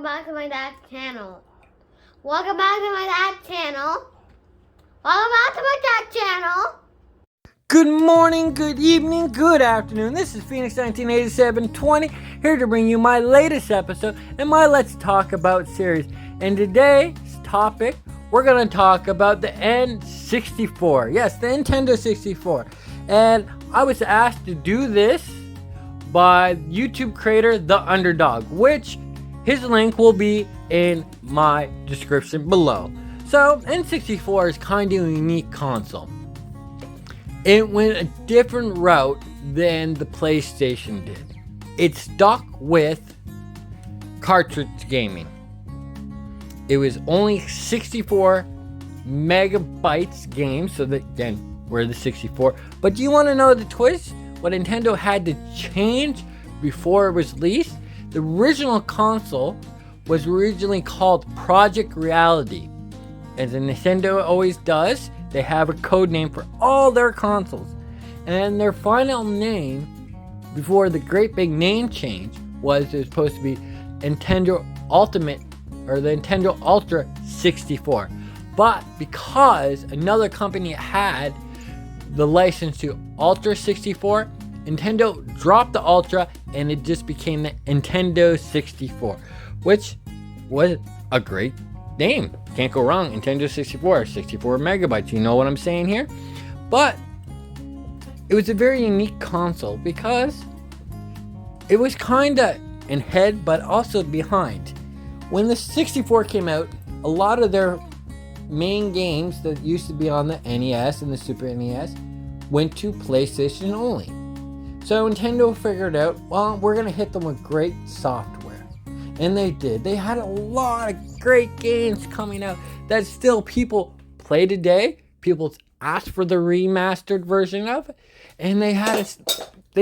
Back to my dad's channel. Welcome back to my dad's channel. Welcome back to my dad's channel. Good morning, good evening, good afternoon. This is Phoenix 1987-20 here to bring you my latest episode in my Let's Talk About series. And today's topic, we're going to talk about the N64. Yes, the Nintendo 64. And I was asked to do this by YouTube creator The Underdog, which his link will be in my description below. So, N64 is kind of a unique console. It went a different route than the PlayStation did. It stuck with cartridge gaming. It was only 64 megabytes games, so that again, we're the 64. But do you want to know the twist? What Nintendo had to change before it was released? The original console was originally called Project Reality. As Nintendo always does, they have a code name for all their consoles. And their final name, before the great big name change, was it was supposed to be Nintendo Ultimate, or the Nintendo Ultra 64. But because another company had the license to Ultra 64, Nintendo dropped the Ultra and it just became the Nintendo 64, which was a great name. Can't go wrong. Nintendo 64 megabytes. You know what I'm saying here? But it was a very unique console because it was kind of in head but also behind. When the 64 came out, a lot of their main games that used to be on the NES and the Super NES went to PlayStation only. So Nintendo figured out, well, we're going to hit them with great software. And they did. They had a lot of great games coming out that still people play today. People ask for the remastered version of it. And they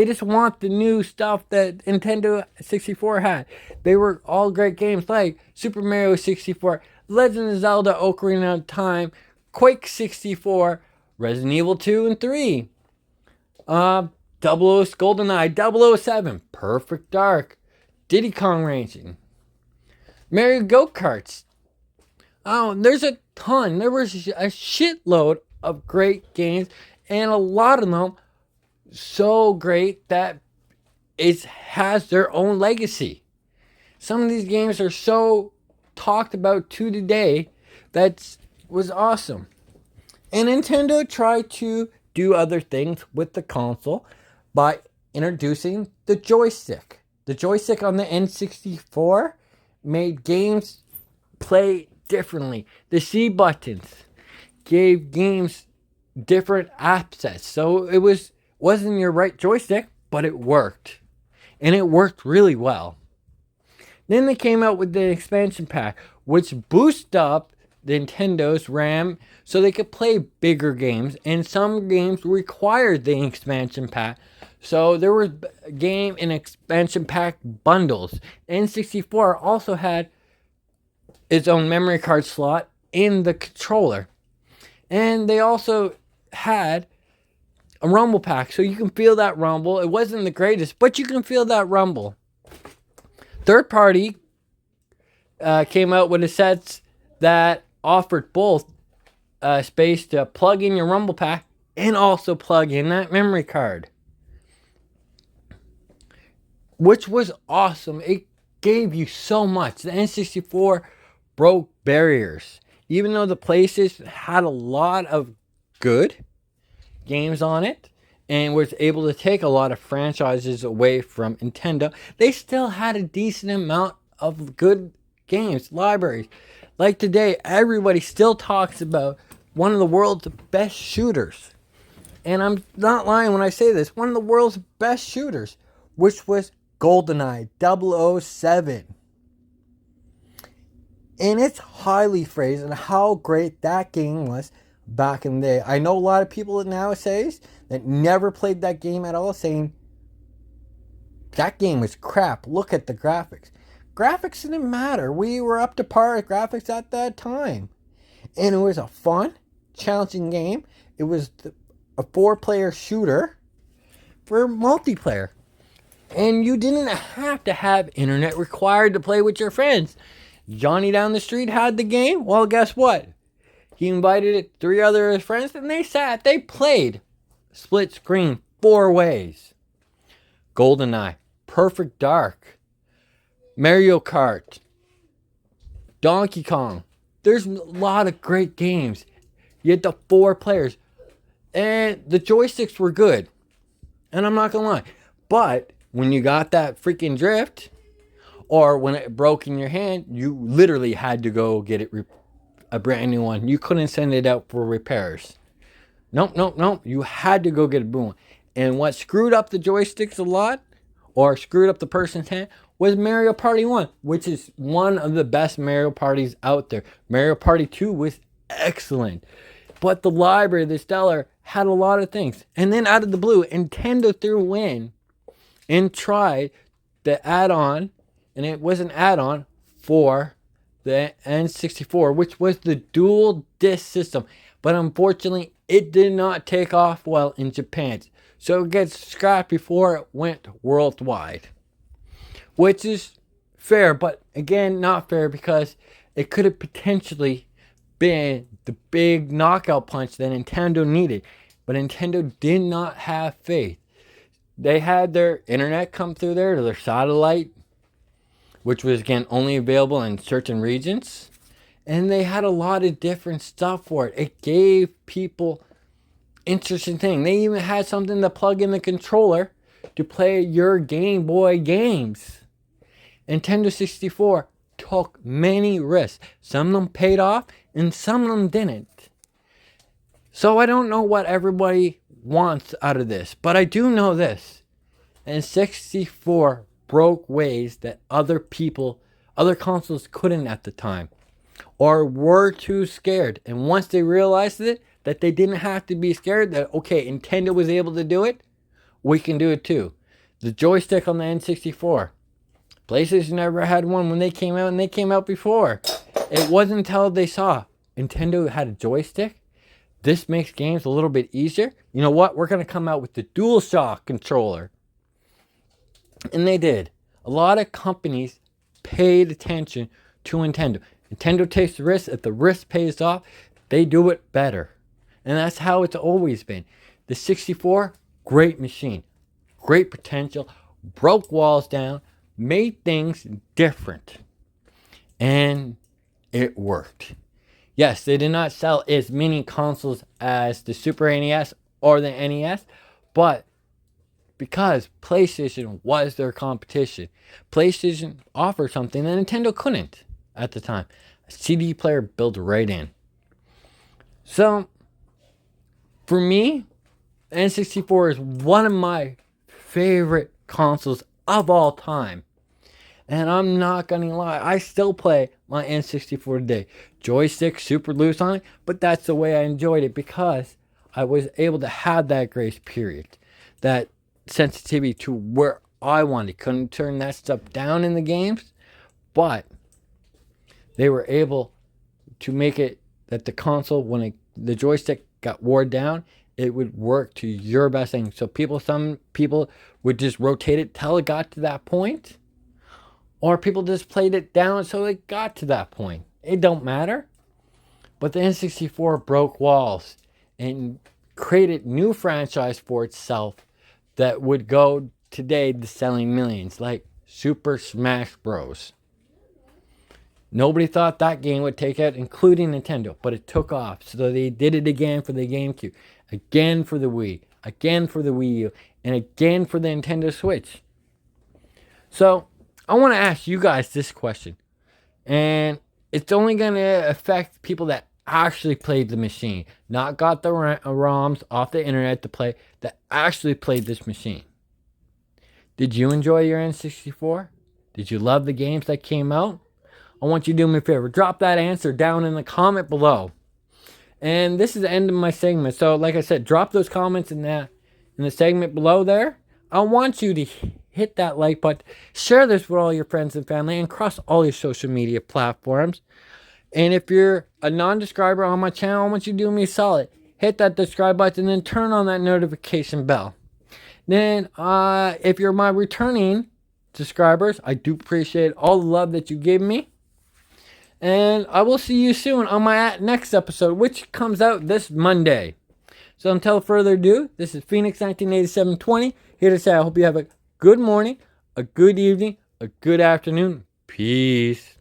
just want the new stuff that Nintendo 64 had. They were all great games like Super Mario 64, Legend of Zelda Ocarina of Time, Quake 64, Resident Evil 2 and 3, GoldenEye 007, Perfect Dark, Diddy Kong Racing, Mario Go-Karts. Oh, there's a ton. There was a shitload of great games, and a lot of them so great that it has their own legacy. Some of these games are so talked about to today that was awesome. And Nintendo tried to do other things with the console by introducing the joystick. The joystick on the N64 made games play differently. The C buttons gave games different access. So it wasn't your right joystick, but it worked. And it worked really well. Then they came out with the expansion pack, which boosted up Nintendo's RAM so they could play bigger games, and some games required the expansion pack. So there was game and expansion pack bundles. N64 also had its own memory card slot in the controller. And they also had a rumble pack, so you can feel that rumble. It wasn't the greatest, but you can feel that rumble. Third party came out with a sets that offered both space to plug in your rumble pack and also plug in that memory card, which was awesome. It gave you so much. The N64 broke barriers. Even though the PlayStation had a lot of good games on it and was able to take a lot of franchises away from Nintendo, they still had a decent amount of good games, libraries. Like today, everybody still talks about one of the world's best shooters. And I'm not lying when I say this. One of the world's best shooters, which was GoldenEye 007. And it's highly praised and how great that game was back in the day. I know a lot of people nowadays that never played that game at all saying, that game was crap. Look at the graphics. Graphics didn't matter. We were up to par with graphics at that time. And it was a fun, challenging game. It was a 4-player shooter for multiplayer. And you didn't have to have internet required to play with your friends. Johnny down the street had the game. Well, guess what? He invited 3 other of his friends, and they played split screen 4 ways. GoldenEye, Perfect Dark, Mario Kart, Donkey Kong. There's a lot of great games. You had the 4 players. And the joysticks were good. And I'm not going to lie. But when you got that freaking drift, or when it broke in your hand, you literally had to go get it a brand new one. You couldn't send it out for repairs. Nope. You had to go get a new one. And what screwed up the joysticks a lot, or screwed up the person's hand, was Mario Party 1, which is one of the best Mario Parties out there. Mario Party 2 was excellent. But the library, the Stellar, had a lot of things. And then out of the blue, Nintendo threw in and tried the add-on, and it was an add-on for the N64, which was the dual disc system. But unfortunately, it did not take off well in Japan. So it gets scrapped before it went worldwide. Which is fair, but again, not fair, because it could have potentially been the big knockout punch that Nintendo needed. But Nintendo did not have faith. They had their internet come through there, their satellite, which was again only available in certain regions. And they had a lot of different stuff for it. It gave people interesting things. They even had something to plug in the controller to play your Game Boy games. Nintendo 64 took many risks. Some of them paid off and some of them didn't. So I don't know what everybody wants out of this, but I do know this. N64 broke ways that other consoles couldn't at the time, or were too scared. And once they realized it, that they didn't have to be scared, that okay, Nintendo was able to do it, we can do it too. The joystick on the N64. PlayStation never had one when they came out, and they came out before. It wasn't until they saw Nintendo had a joystick. This makes games a little bit easier. You know what? We're going to come out with the DualShock controller. And they did. A lot of companies paid attention to Nintendo. Nintendo takes the risk. If the risk pays off, they do it better. And that's how it's always been. The 64, great machine. Great potential. Broke walls down. Made things different. And it worked. Yes, they did not sell as many consoles as the Super NES or the NES, but because PlayStation was their competition, PlayStation offered something that Nintendo couldn't at the time. A CD player built right in. So, for me, N64 is one of my favorite consoles of all time. And I'm not going to lie, I still play my N64 today. Joystick super loose on it, but that's the way I enjoyed it, because I was able to have that grace period. That sensitivity to where I wanted. Couldn't turn that stuff down in the games, but they were able to make it that the console, when the joystick got worn down, it would work to your best thing. So some people would just rotate it till it got to that point. Or people just played it down so it got to that point. It don't matter. But the N64 broke walls and created new franchise for itself that would go today to selling millions, like Super Smash Bros. Nobody thought that game would take out, including Nintendo, but it took off. So they did it again for the GameCube, again for the Wii, again for the Wii U, and again for the Nintendo Switch. So I want to ask you guys this question, and it's only going to affect people that actually played the machine, not got the ROMs off the internet to play, that actually played this machine. Did you enjoy your N64? Did you love the games that came out? I want you to do me a favor. Drop that answer down in the comment below. And this is the end of my segment. So like I said, drop those comments in the segment below there. I want you to hit that like button. Share this with all your friends and family, and across all your social media platforms. And if you're a non-subscriber on my channel, I want you to do me a solid. Hit that subscribe button and then turn on that notification bell. then if you're my returning subscribers, I do appreciate all the love that you give me. And I will see you soon on my next episode, which comes out this Monday. So until further ado, this is Phoenix 1987-20, here to say I hope you have a good morning, a good evening, a good afternoon. Peace.